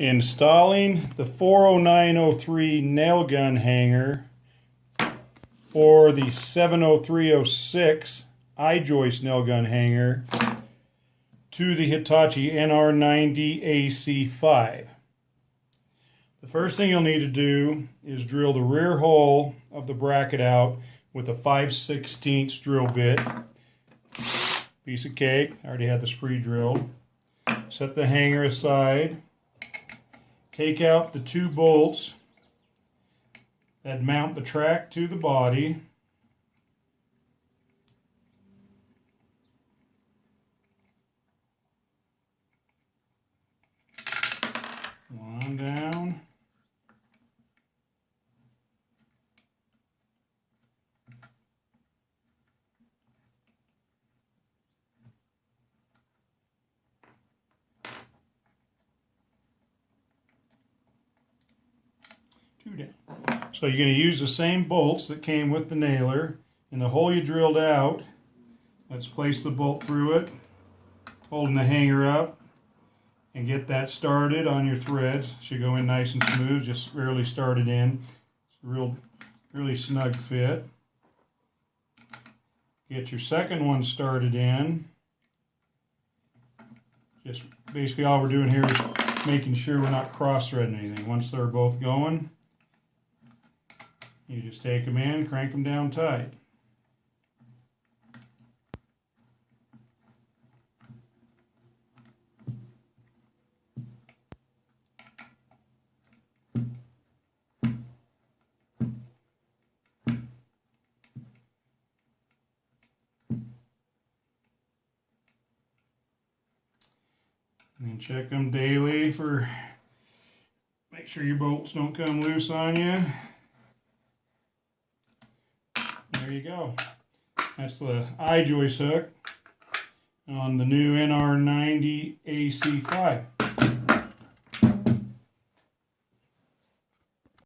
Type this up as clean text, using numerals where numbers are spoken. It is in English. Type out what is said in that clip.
Installing the 40903 nail gun hanger or the 70306 I-joist nail gun hanger to the Hitachi NR90AC5. The first thing you'll need to do is drill the rear hole of the bracket out with a 5/16 drill bit. Piece of cake. I already had the spree drilled. Set the hanger aside. Take out the 2 bolts that mount the track to the body. One down. Two down. So you're going to use the same bolts that came with the nailer. In the hole you drilled out, let's place the bolt through it, holding the hanger up, and get that started on your threads. Should go in nice and smooth, just barely started in. It's a really snug fit. Get your second one started in. Just basically all we're doing here is making sure we're not cross-threading anything. Once they're both going, you just take them in, crank them down tight. And check them daily for, make sure your bolts don't come loose on you. There you go. That's the I-joist hook on the new NR90AC5.